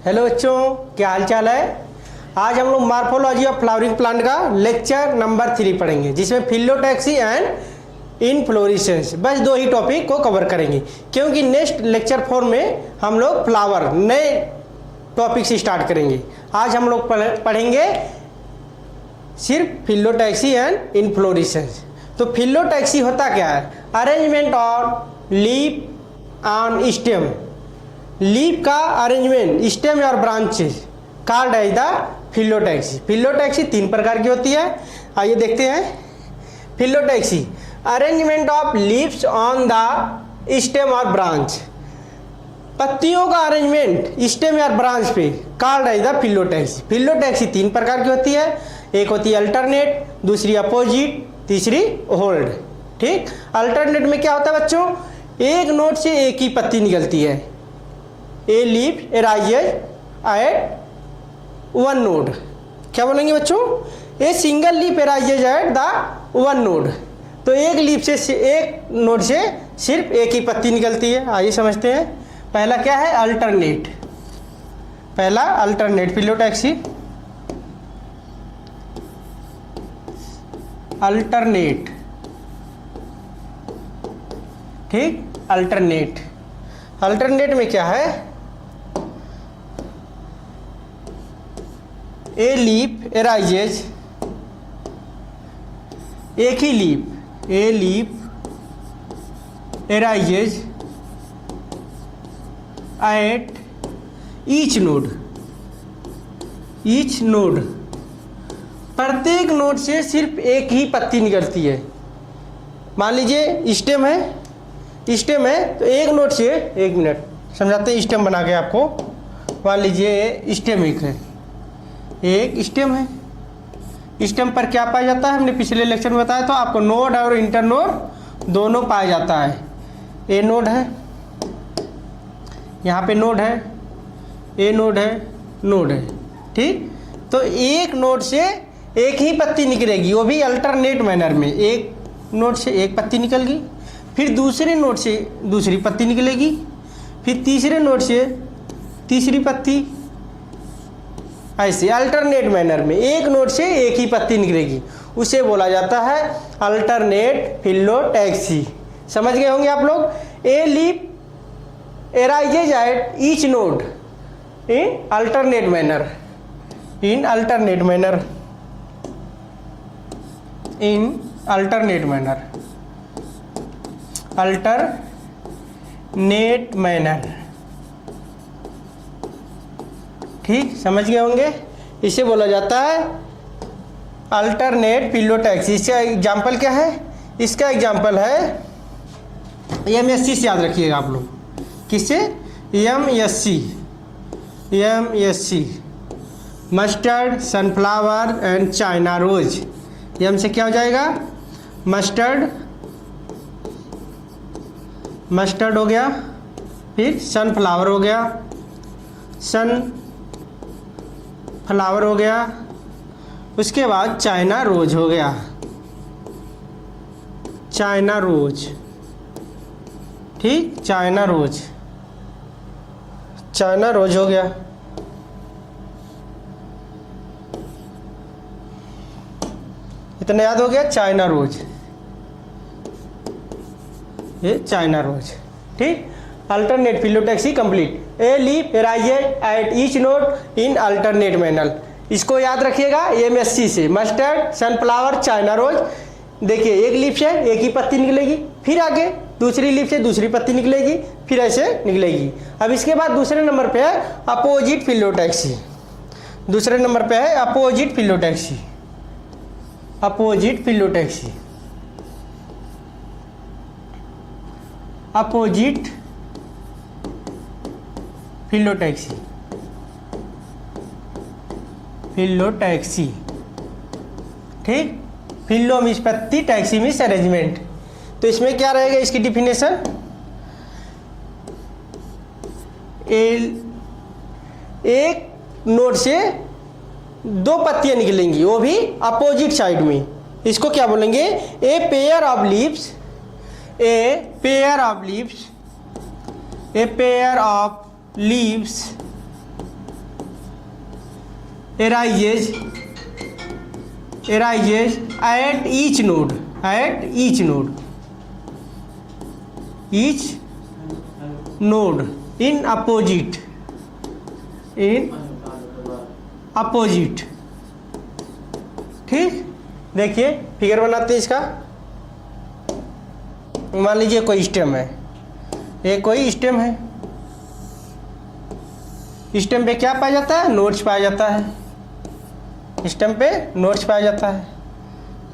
Hello बच्चों, क्या हाल चाल है। आज हम लोग मॉर्फोलॉजी ऑफ फ्लावरिंग प्लांट का लेक्चर नंबर 3 पढ़ेंगे, जिसमें फिलोटैक्सी एंड इनफ्लोरेसेंस, बस 2 ही टॉपिक को कवर करेंगे, क्योंकि नेक्स्ट लेक्चर 4 में हम लोग फ्लावर नए टॉपिक से स्टार्ट करेंगे। आज हम लोग पढ़ेंगे सिर्फ फिलोटैक्सी एंड इनफ्लोरेसेंस। तो फिलोटैक्सी होता क्या है? Arrangement on leaf on stem, leaf का अरेंजमेंट स्टेम और branches called as the phyllotaxy. Phyllotaxy 3 प्रकार की होती है, आइए देखते हैं। Phyllotaxy arrangement of leaves on the stem और ब्रांच, पत्तियों का अरेंजमेंट स्टेम या ब्रांच पे called as the phyllotaxy. Phyllotaxy 3 प्रकार की होती है, एक होती है अल्टरनेट, दूसरी अपोजिट, तीसरी होल्ड। ठीक, अल्टरनेट में क्या होता है बच्चों? एक नोड से एक ही पत्ती निकलती है। A leaf arises at 1 node. क्या बोलेंगे बच्चों? A single leaf arises at the 1 node. तो एक लीफ से एक नोड से सिर्फ एक ही पत्ती निकलती है। आइए समझते हैं। पहला क्या है? अल्टरनेट। पहला अल्टरनेट फिलोटैक्सी, अल्टरनेट। ठीक, अल्टरनेट। अल्टरनेट में क्या है? ए लीफ एराइजेज, एक ही leaf, a leaf arises at each node, each node. प्रत्येक नोड से सिर्फ एक ही पत्ती निकलती है। मान लीजिए स्टेम है, स्टेम है तो एक नोड से, एक मिनट समझाते हैं स्टेम बना के आपको। मान लीजिए स्टेम एक है, एक स्टेम है। स्टेम पर क्या पाया जाता है? हमने पिछले लेक्चर में बताया था आपको, नोड और इंटरनोड दोनों पाया जाता है। ए नोड है, यहाँ पे नोड है, ए नोड है, नोड है। ठीक, तो एक नोड से एक ही पत्ती निकलेगी, वो भी अल्टरनेट मैनर में। एक नोड से एक पत्ती निकल गई, फिर दूसरे नोड से दूसरी पत्ती निकलेगी, फिर तीसरे नोड से तीसरी पत्ती, ऐसे अल्टरनेट मैनर में एक नोड से एक ही पत्ती निकलेगी। उसे बोला जाता है अल्टरनेट फिलोटैक्सी। समझ गए होंगे आप लोग। ए leaf arises at each node in alternate manner, in alternate manner, in alternate manner, alternate manner. ठीक, समझ गए होंगे। इसे बोला जाता है अल्टरनेट फिलोटैक्सी। इसका एग्जाम्पल क्या है? इसका एग्जाम्पल है MSC से याद रखिएगा आप लोग। किससे? MSC, MSC, mustard, sunflower and China rose. M से क्या हो जाएगा? मस्टर्ड, मस्टर्ड हो गया, फिर सनफ्लावर हो गया, सन फ्लावर हो गया, उसके बाद चाइना रोज हो गया, चाइना रोज। ठीक, चाइना रोज, चाइना रोज हो गया। इतना याद हो गया? चाइना रोज, ये चाइना रोज। ठीक, alternate phyllotaxy complete. A leaf arises at each node in alternate manner. इसको याद रखिएगा MSC से। Mustard, sunflower, China rose. देखिए एक लीफ से एक ही पत्ती निकलेगी, फिर आगे दूसरी लीफ से दूसरी पत्ती निकलेगी, फिर ऐसे निकलेगी। अब इसके बाद दूसरे नंबर पे है अपोजिट फिलोटैक्सी। दूसरे नंबर पे है opposite phyllotaxy, opposite phyllotaxy, opposite phyllotaxy, phyllotaxy. ठीक, फिलो मीन्स पत्ती, टैक्सी मीन्स अरेंजमेंट। तो इसमें क्या रहेगा इसकी डिफिनेशन? एक नोड से 2 पत्तियां निकलेंगी, वो भी अपोजिट साइड में। इसको क्या बोलेंगे? A pair of leaves, a pair of leaves, a pair of leaves arises at each node in opposite ठीक। देखिए फिगर बनाते हैं इसका। मान लीजिए कोई स्टेम है, ये कोई स्टेम है, स्टेम पे क्या पाया जाता है? नोड्स पाया जाता है। स्टेम पे नोड्स पाया जाता है।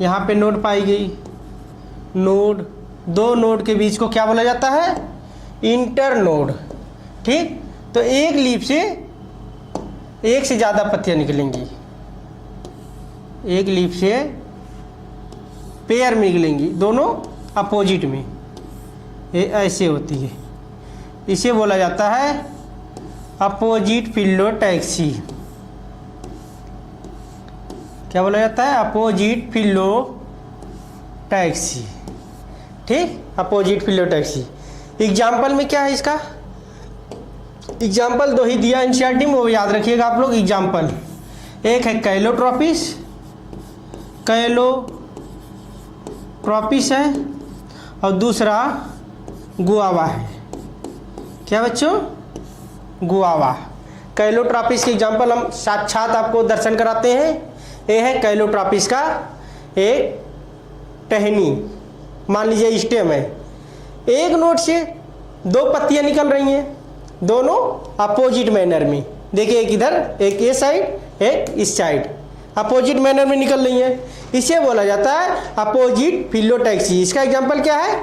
यहाँ पे नोड पाई गई, नोड, दो नोड के बीच को क्या बोला जाता है? इंटर नोड, ठीक। तो एक लीफ से एक से ज़्यादा पत्तियाँ निकलेंगी, एक लीफ से पेयर में निकलेंगी, दोनों अपोजिट में, ये ऐसे होती है। इसे बोला जाता है अपोजिट फिलोटैक्सी। क्या बोला जाता है? अपोजिट फिलोटैक्सी, ठीक, अपोजिट फिलोटैक्सी। एग्जाम्पल में क्या है इसका? एग्जाम्पल दो ही दिया एनसीईआरटी में, वो याद रखिएगा आप लोग। एग्जाम्पल एक है कैलोट्रोपिस है और दूसरा गुआवा है। क्या बच्चों? गुआवा। कैलोट्रोपिस के एग्जाम्पल हम साक्षात आपको दर्शन कराते हैं। ये है कैलोट्रोपिस का एक टहनी, मान लीजिए स्टेम है, एक नोड से दो पत्तियां निकल रही हैं, दोनों अपोजिट मैनर में। देखिए एक इधर, एक ये साइड, एक इस साइड, अपोजिट मैनर में निकल रही है। इसे बोला जाता है अपोजिट फिलोटैक्सी। इसका एग्जांपल क्या है?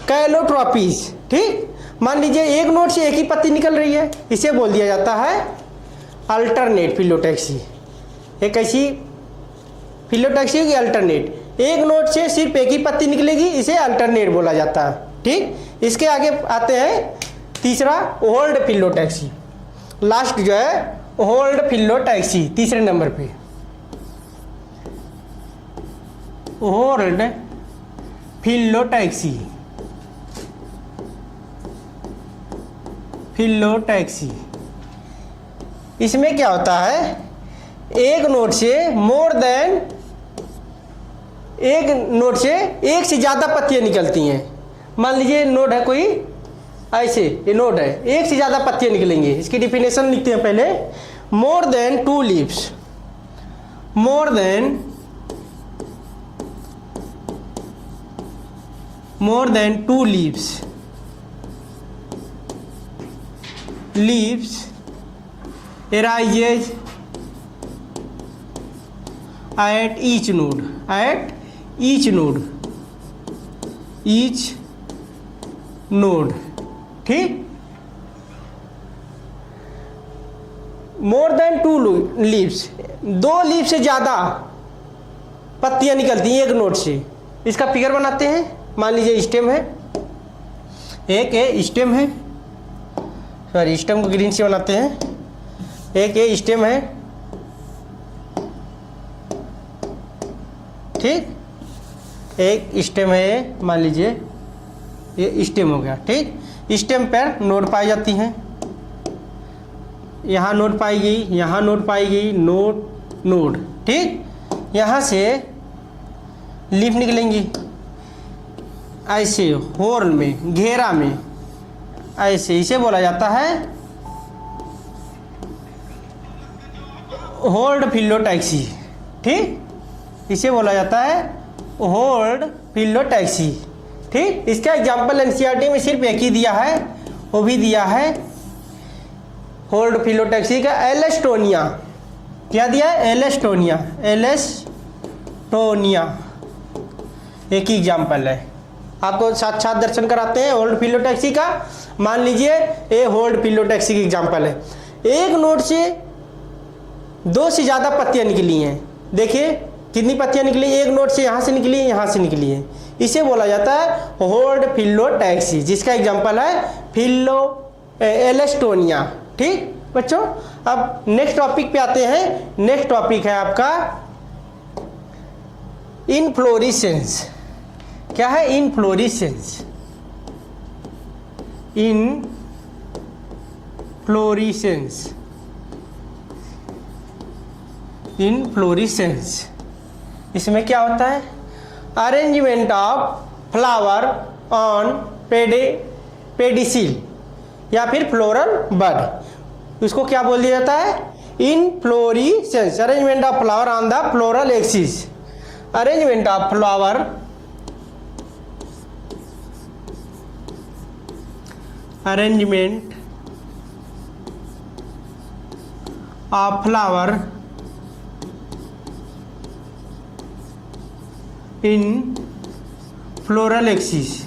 कैलोट्रोपिस, ठीक। मान लीजिए एक नोड से एक ही पत्ती निकल रही है, इसे बोल दिया जाता है अल्टरनेट फिलोटैक्सी। एक ऐसी फिलोटैक्सी होगी अल्टरनेट, एक नोड से सिर्फ एक ही पत्ती निकलेगी, इसे अल्टरनेट बोला जाता है, ठीक। इसके आगे आते हैं तीसरा, होल्ड फिलोटैक्सी। लास्ट जो है होल्ड फिलोटैक्सी, तीसरे नंबर पे होल्ड फिलोटैक्सी। इसमें क्या होता है? एक नोड से एक से ज़्यादा पत्तियां निकलती हैं। मान लीजिए नोड है कोई, ऐसे ये नोड है, एक से ज़्यादा पत्तियां निकलेंगे। इसकी डिफिनेशन लिखते हैं पहले। More than two leaves, more than two leaves arises at each node, ठीक। मोर देन टू लीव्स, दो लीव से ज़्यादा पत्तियां निकलती हैं एक नोड से। इसका फिगर बनाते हैं। मान लीजिए स्टेम है, एक ये स्टेम है, सॉरी स्टेम को ग्रीन से बनाते हैं। एक ये स्टेम है, ठीक, एक स्टेम है, मान लीजिए ये स्टेम हो गया, ठीक। स्टेम पर नोड पाई जाती हैं, यहाँ नोड पाई गई, यहाँ नोड पाई गई, नोड, ठीक। यहाँ से लीफ निकलेंगी ऐसे होल में, घेरा में, ऐसे। इसे बोला जाता है होल्ड फिलोटैक्सी, ठीक। इसे बोला जाता है होल्ड फिलोटैक्सी, ठीक। इसका एग्जाम्पल एनसीईआरटी में सिर्फ एक ही दिया है, वो भी दिया है होल्ड फिलोटैक्सी का एलेस्टोनिया। क्या दिया है? एलेस्टोनिया, एक ही एग्जाम्पल है। आपको साक्षात दर्शन कराते हैं होल्ड फिलोटैक्सी का। मान लीजिए ये होल्ड फिलोटैक्सी की एग्जाम्पल है। एक नोड से दो से ज़्यादा पत्तियां निकली हैं। देखिए कितनी पत्तियां निकली? एक नोड से यहाँ से निकली है, यहाँ से निकली है। इसे बोला जाता है होल्ड फिलोटैक्सी, जिसका एग्जाम्पल है एलेस्टोनिया, ठीक बच्चों। अब नेक्स्ट टॉपिक पे आते हैं। नेक्स्ट टॉपिक है आपका इनफ्लोरेसेंस। क्या है? इनफ्लोरेसेंस। इनफ्लोरेसेंस। इसमें क्या होता है? Arrangement of flower on pedicel या फिर फ्लोरल बड, उसको क्या बोल दिया जाता है? Inflorescence. Arrangement of flower on the floral axis. Arrangement of flower in floral axis.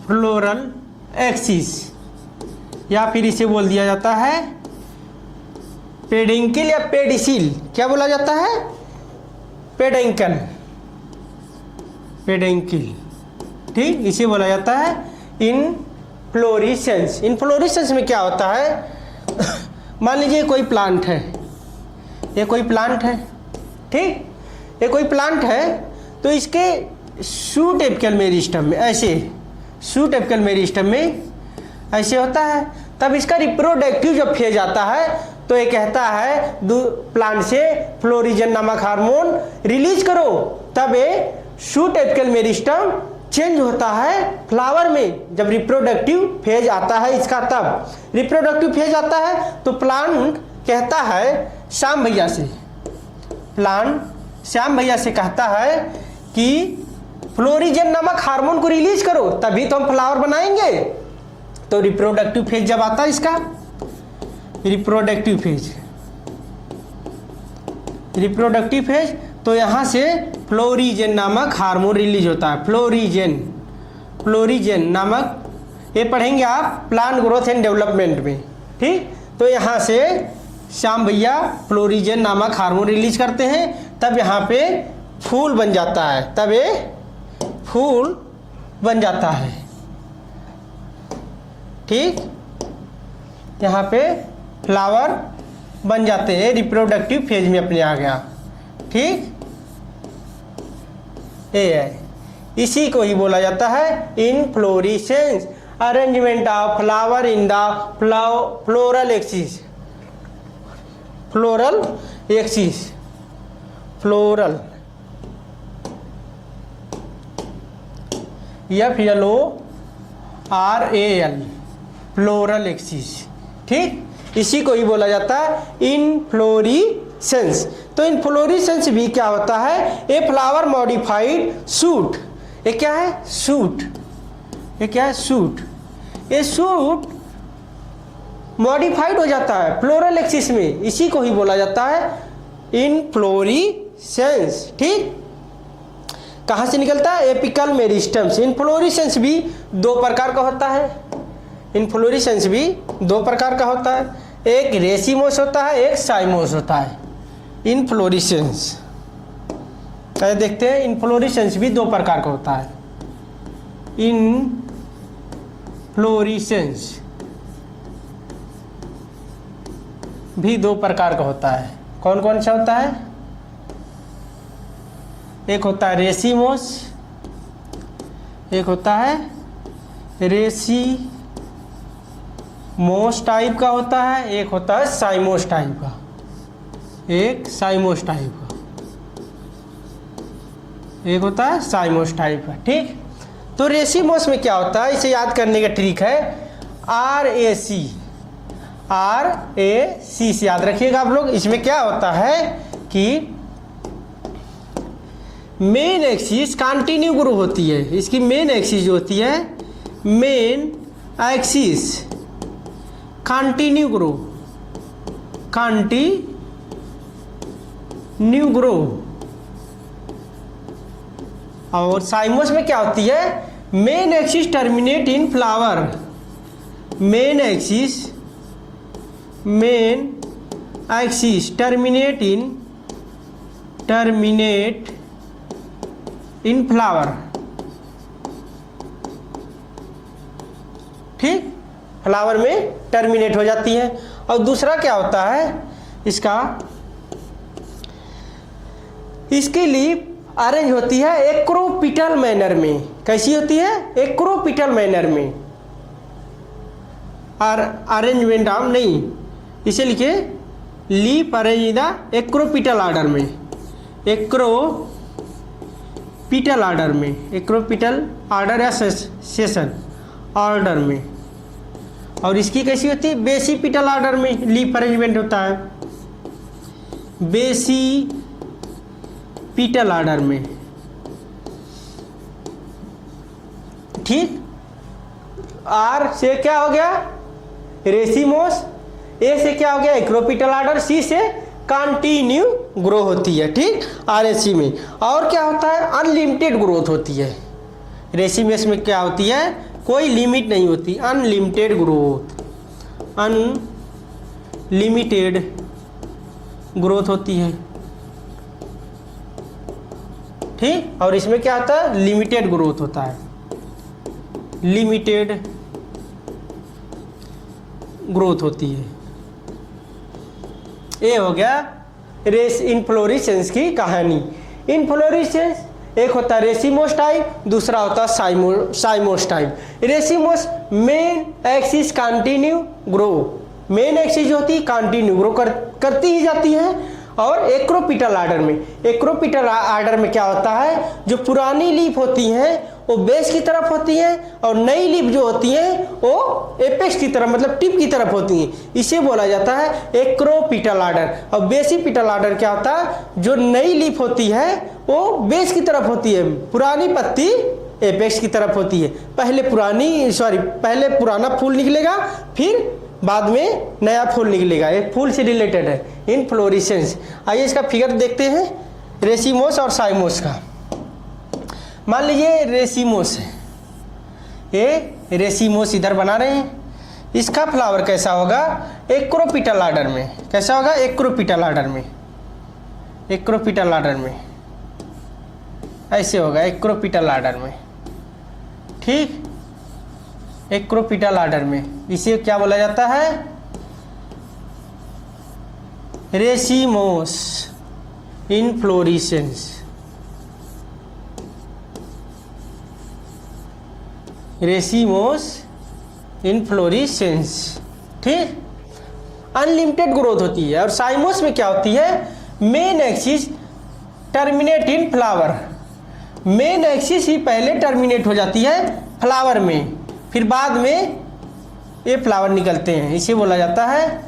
Floral axis या फिर इसे बोल दिया जाता है पेडिंकल या पेडिसिल। क्या बोला जाता है? पेडिंकल, ठीक, इसे बोला जाता है इनफ्लोरेसेंस। इनफ्लोरेसेंस में क्या होता है? मान लीजिए कोई प्लांट है, ये कोई प्लांट है, ठीक, ये कोई प्लांट है, तो इसके शूट एपिकल मेरिस्टम में ऐसे, शूट एपिकल मेरिस्टम में ऐसे होता है। तब इसका रिप्रोडक्टिव जब फेज आता है तो ये कहता है प्लांट से फ्लोरिजन नामक हार्मोन रिलीज करो, तब ये शूट एपिकल मेरिस्टम चेंज होता है फ्लावर में। जब रिप्रोडक्टिव फेज आता है इसका, तब रिप्रोडक्टिव फेज आता है तो प्लांट कहता है श्याम भैया से, प्लांट श्याम भैया से कहता है कि फ्लोरिजन नामक हार्मोन को रिलीज करो, तभी तो हम फ्लावर बनाएंगे। तो रिप्रोडक्टिव फेज जब आता है इसका, रिप्रोडक्टिव फेज, तो यहाँ से फ्लोरिजन नामक हार्मोन रिलीज होता है। फ्लोरिजन नामक, ये पढ़ेंगे आप प्लांट ग्रोथ एंड डेवलपमेंट में, ठीक। तो यहाँ से श्याम भैया फ्लोरिजन नामक हार्मोन रिलीज करते हैं, तब यहाँ पे फूल बन जाता है, तब ये फूल बन जाता है, ठीक। यहाँ पे फ्लावर बन जाते हैं, रिप्रोडक्टिव फेज में अपने आ गया, ठीक। ये है, इसी को ही बोला जाता है inflorescence. Arrangement of flower in the floral axis. Floral FLORAL, floral axis, ठीक। इसी को ही बोला जाता है इनफ्लोरेसेंस। तो इनफ्लोरेसेंस भी क्या होता है? A flower modified suit. ये क्या है? सूट। ये क्या है? सूट। ये सूट मॉडिफाइड हो जाता है फ्लोरल एक्सिस में, इसी को ही बोला जाता है इनफ्लोरेसेंस, ठीक। कहाँ से निकलता है? एपिकल मेरिस्टम से। इनफ्लोरेसेंस भी दो प्रकार का होता है। इनफ्लोरेसेंस भी दो प्रकार का होता है, एक रेसिमोस होता है, एक साइमोस होता है। इनफ्लोरेसेंस देखते हैं, इनफ्लोरेसेंस भी दो प्रकार का होता है। इनफ्लोरेसेंस भी दो प्रकार का होता है। कौन कौन सा होता है? एक होता है रेसिमोस, एक होता है रेसिमोस टाइप का होता है, एक होता है साइमोस टाइप का, एक साइमोस टाइप का, एक होता है साइमोस टाइप का, ठीक। तो रेसिमोस में क्या होता है, इसे याद करने का ट्रिक है RAC से याद रखिएगा आप लोग। इसमें क्या होता है कि मेन एक्सिस कंटिन्यू ग्रो होती है। इसकी मेन एक्सिस जो होती है, मेन एक्सिस कंटिन्यू ग्रो, और साइमोस में क्या होती है? Main axis terminate in flower. Main axis terminate in flower, ठीक। फ्लावर में टर्मिनेट हो जाती है। और दूसरा क्या होता है इसका, इसकी लीफ अरेंज होती है एक्रोपिटल मैनर में। कैसी होती है? एक्रोपिटल मैनर में। और अरेंजमेंट ऑफ नहीं, इसे लिखिए leaf arrange in the acropetal order में, एक्रोपिटल ऑर्डर में, एक्रोपिटल ऑर्डर या सेशन ऑर्डर में। और इसकी कैसी होती है? बेसिपिटल ऑर्डर में लीफ अरेंजमेंट होता है, बेसिपिटल ऑर्डर में। ठीक, आर से क्या हो गया? रेसिमोस। ए से क्या हो गया? Acropetal order. सी से कंटिन्यू ग्रो होती है। ठीक, आरएसी में। और क्या होता है? अनलिमिटेड ग्रोथ होती है। रेसिमोस में क्या होती है? कोई लिमिट नहीं होती, अनलिमिटेड ग्रोथ, अनलिमिटेड ग्रोथ होती है। ठीक, और इसमें क्या होता है? लिमिटेड ग्रोथ होता है, लिमिटेड ग्रोथ होती है। ये हो गया रेस इनफ्लोरेसेंस की कहानी। इनफ्लोरेसेंस एक होता है रेसिमोस टाइप, दूसरा होता है साइमोस type. Racemose main axis continue grow, main axis जो होती है कंटिन्यू ग्रो करती ही जाती है। और एक्रोपिटल ऑर्डर में, एक्रोपिटल ऑर्डर में क्या होता है? जो पुरानी लीफ होती हैं वो बेस की तरफ होती हैं और नई लीफ जो होती हैं वो एपेक्स की तरफ मतलब टिप की तरफ होती हैं। इसे बोला जाता है एक्रोपिटल ऑर्डर। और बेसिपिटल ऑर्डर क्या होता है? जो नई लीफ होती है वो बेस की तरफ होती है, पुरानी पत्ती एपेक्स की तरफ होती है। पहले पुराना फूल निकलेगा, फिर बाद में नया फूल निकलेगा। ये फूल से रिलेटेड है इनफ्लोरेसेंस। आइए इसका फिगर देखते हैं रेसिमोस और साइमोस का। मान लीजिए रेसिमोस है, ये रेसिमोस इधर बना रहे हैं। इसका फ्लावर कैसा होगा? एक्रोपिटल ऑर्डर में। कैसा होगा? एक्रोपिटल ऑर्डर में, एक्रोपिटल ऑर्डर में ऐसे होगा, एक्रोपिटल ऑर्डर में। ठीक, एक्रोपिटल ऑर्डर में। इसे क्या बोला जाता है? Racemose inflorescence, racemose inflorescence. ठीक, अनलिमिटेड ग्रोथ होती है। और साइमोस में क्या होती है? Main axis terminate in flower, main axis ही पहले टर्मिनेट हो जाती है फ्लावर में, फिर बाद में ये फ्लावर निकलते हैं। इसे बोला जाता है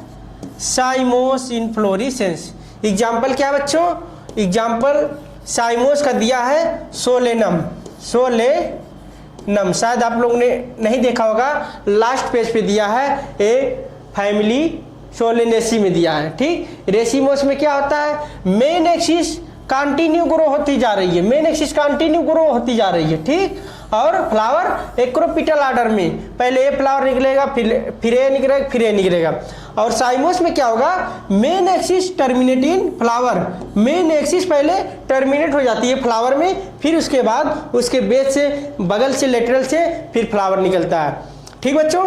साइमोस इनफ्लोरेसेंस। एग्जाम्पल क्या बच्चों? एग्जाम्पल साइमोस का दिया है सोलेनम, सोलेनम। शायद आप लोग ने नहीं देखा होगा, लास्ट पेज पे दिया है, ए फैमिली सोलेनेसी में दिया है। ठीक, रेसिमोस में क्या होता है? मेन एक्सिस कंटिन्यू ग्रो होती जा रही है, मेन एक्सिस कंटिन्यू ग्रो होती जा रही है। ठीक, और फ्लावर एक्रोपिटल ऑर्डर में, पहले ए फ्लावर निकलेगा, फिर ए निकलेगा, फिर ए निकलेगा। और साइमोस में क्या होगा? Main axis terminate in flower, main axis पहले टर्मिनेट हो जाती है फ्लावर में, फिर उसके बाद उसके बेस से, बगल से, लेटरल से फिर फ्लावर निकलता है। ठीक बच्चों,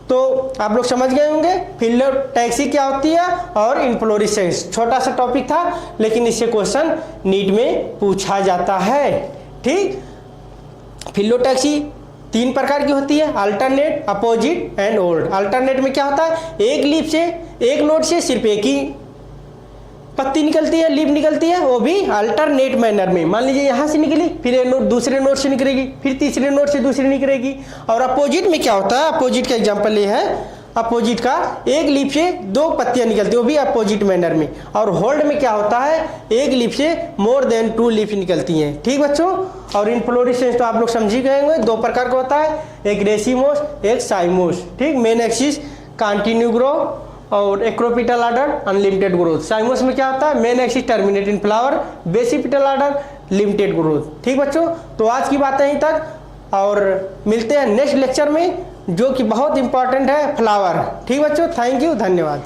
तो आप लोग समझ गए होंगे फिलोटैक्सी क्या होती है और इनफ्लोरेसेंस। छोटा सा टॉपिक था लेकिन इससे क्वेश्चन नीट में पूछा जाता है। ठीक, फिलोटैक्सी 3 प्रकार की होती है, alternate, opposite and old. Alternate में क्या होता है? एक लीफ से, एक नोड से सिर्फ एक ही पत्ती निकलती है, लीफ निकलती है, वो भी अल्टरनेट मैनर में। मान लीजिए यहाँ से निकली, फिर एक नोड दूसरे नोड से निकलेगी, फिर तीसरे नोड से दूसरी निकलेगी। और अपोजिट में क्या होता है? अपोजिट का एग्जाम्पल ये है, अपोजिट का एक लीफ से 2 पत्तियां निकलती है, वो भी अपोजिट मैनर में। और होल्ड में क्या होता है? एक लीफ से मोर देन 2 लीफ निकलती हैं। ठीक बच्चों, और इनफ्लोरेसेंस तो आप लोग समझ ही गए होंगे, 2 प्रकार का होता है, एक रेसिमोस, एक साइमोस। ठीक, मेन एक्सिस कंटिन्यू ग्रो और एक्रोपिटल ऑर्डर अनलिमिटेड ग्रोथ। साइमोस में क्या होता है? Main axis terminate in flower, basipetal order limited growth. ठीक बच्चों, तो आज की बात यहीं तक, और मिलते हैं नेक्स्ट लेक्चर में जो कि बहुत इंपॉर्टेंट है, फ्लावर। ठीक बच्चों, थैंक यू, धन्यवाद।